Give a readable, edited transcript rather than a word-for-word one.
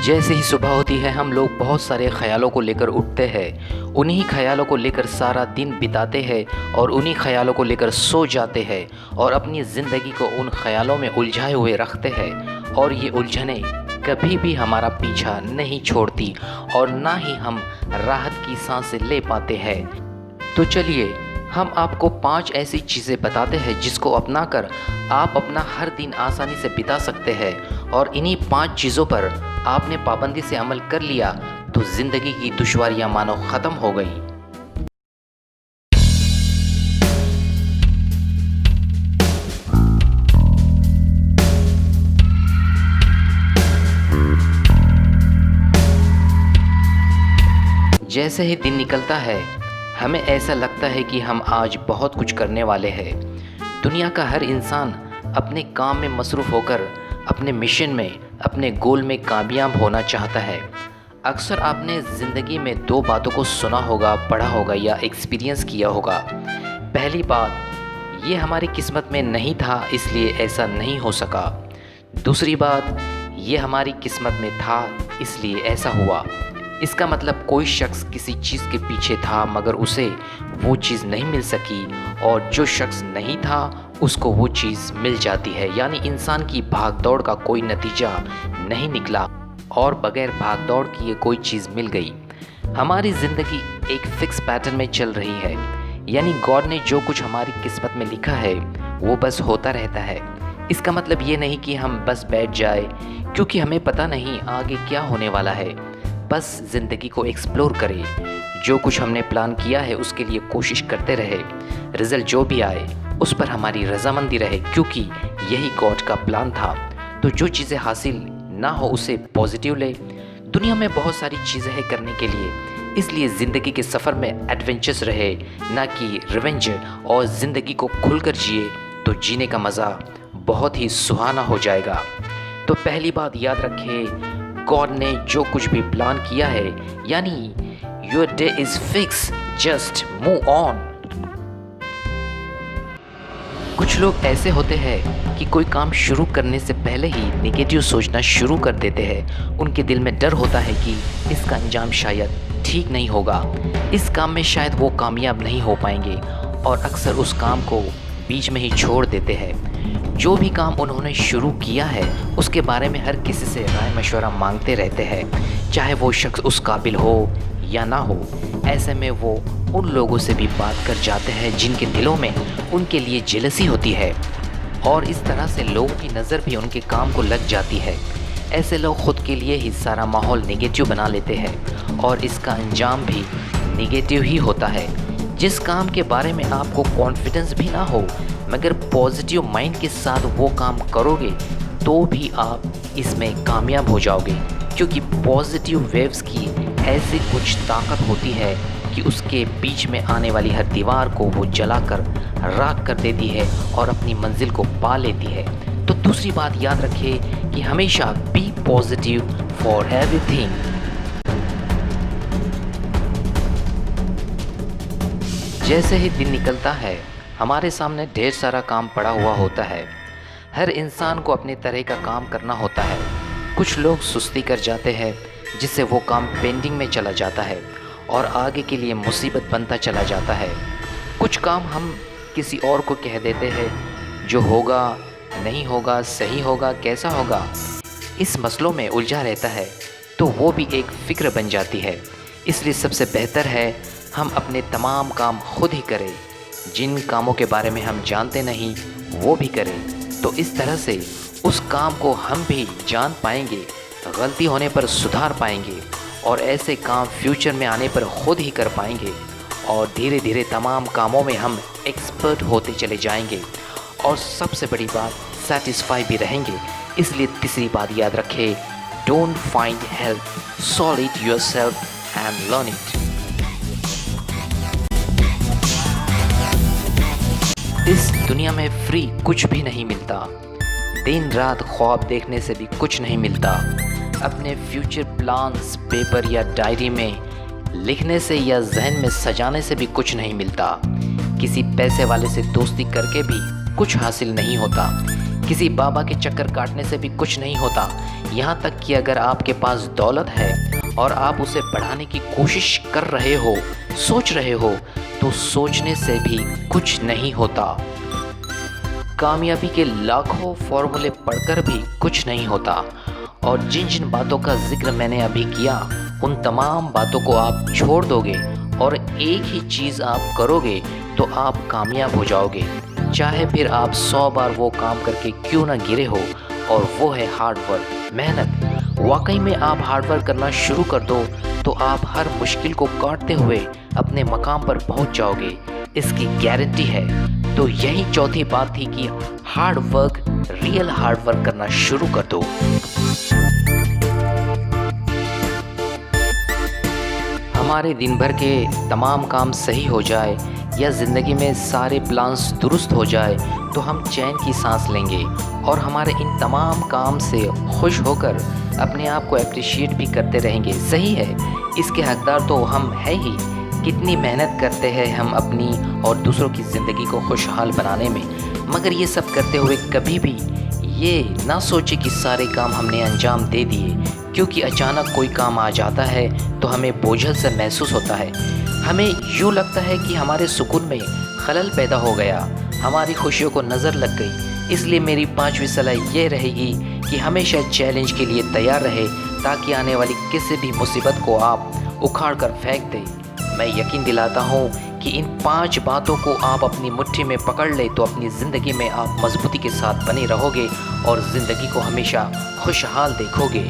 जैसे ही सुबह होती है हम लोग बहुत सारे ख्यालों को लेकर उठते हैं, उन्हीं ख्यालों को लेकर सारा दिन बिताते हैं और उन्हीं ख्यालों को लेकर सो जाते हैं और अपनी ज़िंदगी को उन ख्यालों में उलझाए हुए रखते हैं और ये उलझनें कभी भी हमारा पीछा नहीं छोड़ती और ना ही हम राहत की सांसें ले पाते हैं। तो चलिए हम आपको 5 ऐसी चीज़ें बताते हैं जिसको अपनाकर आप अपना हर दिन आसानी से बिता सकते हैं और इन्हीं 5 चीज़ों पर आपने पाबंदी से अमल कर लिया तो ज़िंदगी की दुश्वारियां मानो ख़त्म हो गई। जैसे ही दिन निकलता है हमें ऐसा लगता है कि हम आज बहुत कुछ करने वाले हैं। दुनिया का हर इंसान अपने काम में मसरूफ़ होकर अपने मिशन में, अपने गोल में कामयाब होना चाहता है। अक्सर आपने ज़िंदगी में 2 बातों को सुना होगा, पढ़ा होगा या एक्सपीरियंस किया होगा। पहली बात, ये हमारी किस्मत में नहीं था इसलिए ऐसा नहीं हो सका। दूसरी बात, ये हमारी किस्मत में था इसलिए ऐसा हुआ। इसका मतलब कोई शख्स किसी चीज़ के पीछे था मगर उसे वो चीज़ नहीं मिल सकी और जो शख्स नहीं था उसको वो चीज़ मिल जाती है। यानी इंसान की भाग दौड़ का कोई नतीजा नहीं निकला और बगैर भाग दौड़ किए कोई चीज़ मिल गई। हमारी ज़िंदगी एक फ़िक्स पैटर्न में चल रही है, यानी गॉड ने जो कुछ हमारी किस्मत में लिखा है वो बस होता रहता है। इसका मतलब ये नहीं कि हम बस बैठ जाए क्योंकि हमें पता नहीं आगे क्या होने वाला है। बस ज़िंदगी को एक्सप्लोर करें, जो कुछ हमने प्लान किया है उसके लिए कोशिश करते रहे। रिज़ल्ट जो भी आए उस पर हमारी रजामंदी रहे क्योंकि यही गॉड का प्लान था। तो जो चीज़ें हासिल ना हो उसे पॉजिटिव ले। दुनिया में बहुत सारी चीज़ें हैं करने के लिए, इसलिए ज़िंदगी के सफ़र में एडवेंचर्स रहे ना कि रिवेंज, और ज़िंदगी को खुलकर जिए तो जीने का मज़ा बहुत ही सुहाना हो जाएगा। तो पहली बात याद रखें, गॉड ने जो कुछ भी प्लान किया है, यानी your day is fix, just move on. कुछ लोग ऐसे होते हैं कि कोई काम शुरू करने से पहले ही नेगेटिव सोचना शुरू कर देते हैं। उनके दिल में डर होता है कि इसका अंजाम शायद ठीक नहीं होगा, इस काम में शायद वो कामयाब नहीं हो पाएंगे और अक्सर उस काम को बीच में ही छोड़ देते हैं। जो भी काम उन्होंने शुरू किया है उसके बारे में हर किसी से राय मशवरा मांगते रहते हैं, चाहे वो शख्स उस काबिल हो या ना हो। ऐसे में वो उन लोगों से भी बात कर जाते हैं जिनके दिलों में उनके लिए जेलसी होती है और इस तरह से लोगों की नज़र भी उनके काम को लग जाती है। ऐसे लोग खुद के लिए ही सारा माहौल नेगेटिव बना लेते हैं और इसका अंजाम भी नेगेटिव ही होता है। जिस काम के बारे में आपको कॉन्फिडेंस भी ना हो मगर पॉजिटिव माइंड के साथ वो काम करोगे तो भी आप इसमें कामयाब हो जाओगे, क्योंकि पॉजिटिव वेव्स की ऐसी कुछ ताकत होती है कि उसके बीच में आने वाली हर दीवार को वो जलाकर राख कर देती है और अपनी मंजिल को पा लेती है। तो दूसरी बात याद रखिए कि हमेशा बी पॉजिटिव फॉर एवरीथिंग। जैसे ही दिन निकलता है हमारे सामने ढेर सारा काम पड़ा हुआ होता है। हर इंसान को अपने तरह का काम करना होता है। कुछ लोग सुस्ती कर जाते हैं जिससे वो काम पेंडिंग में चला जाता है और आगे के लिए मुसीबत बनता चला जाता है। कुछ काम हम किसी और को कह देते हैं, जो होगा नहीं होगा, सही होगा कैसा होगा, इस मसलों में उलझा रहता है तो वो भी एक फ़िक्र बन जाती है। इसलिए सबसे बेहतर है हम अपने तमाम काम खुद ही करें। जिन कामों के बारे में हम जानते नहीं वो भी करें, तो इस तरह से उस काम को हम भी जान पाएंगे, गलती होने पर सुधार पाएंगे और ऐसे काम फ्यूचर में आने पर खुद ही कर पाएंगे और धीरे धीरे तमाम कामों में हम एक्सपर्ट होते चले जाएंगे और सबसे बड़ी बात सेटिस्फाई भी रहेंगे। इसलिए तीसरी बात याद रखें, don't find help, solve it yourself and learn it. इस दुनिया में फ्री कुछ भी नहीं मिलता। दिन रात ख्वाब देखने से भी कुछ नहीं मिलता। अपने फ्यूचर प्लान्स पेपर या डायरी में लिखने से या जहन में सजाने से भी कुछ नहीं मिलता। किसी पैसे वाले से दोस्ती करके भी कुछ हासिल नहीं होता। किसी बाबा के चक्कर काटने से भी कुछ नहीं होता। यहाँ तक कि अगर आपके पास दौलत है और आप उसे बढ़ाने की कोशिश कर रहे हो, सोच रहे हो, तो सोचने से भी कुछ नहीं होता। कामयाबी के लाखों फॉर्मूले पढ़कर भी कुछ नहीं होता। और जिन जिन बातों का जिक्र मैंने अभी किया, उन तमाम बातों को आप छोड़ दोगे और एक ही चीज़ आप करोगे तो आप कामयाब हो जाओगे, चाहे फिर आप 100 बार वो काम करके क्यों ना गिरे हो। और वो है हार्ड वर्क, मेहनत। वाकई में आप हार्ड वर्क करना शुरू कर दो तो आप हर मुश्किल को काटते हुए अपने मकाम पर पहुंच जाओगे, इसकी गारंटी है। तो यही चौथी बात थी कि hard work, real hard work करना शुरू कर दो। हमारे दिन भर के तमाम काम सही हो जाए या ज़िंदगी में सारे प्लान्स दुरुस्त हो जाए तो हम चैन की सांस लेंगे और हमारे इन तमाम काम से खुश होकर अपने आप को अप्रिशिएट भी करते रहेंगे। सही है, इसके हकदार तो हम है ही। कितनी मेहनत करते हैं हम अपनी और दूसरों की ज़िंदगी को खुशहाल बनाने में, मगर ये सब करते हुए कभी भी ये ना सोचे कि सारे काम हमने अंजाम दे दिए, क्योंकि अचानक कोई काम आ जाता है तो हमें बोझल सा महसूस होता है। हमें यूँ लगता है कि हमारे सुकून में खलल पैदा हो गया, हमारी खुशियों को नज़र लग गई। इसलिए मेरी 5वीं सलाह ये रहेगी कि हमेशा चैलेंज के लिए तैयार रहे, ताकि आने वाली किसी भी मुसीबत को आप उखाड़ कर फेंक दें। मैं यकीन दिलाता हूँ कि इन 5 बातों को आप अपनी मुट्ठी में पकड़ ले तो अपनी ज़िंदगी में आप मजबूती के साथ बने रहोगे और ज़िंदगी को हमेशा खुशहाल देखोगे।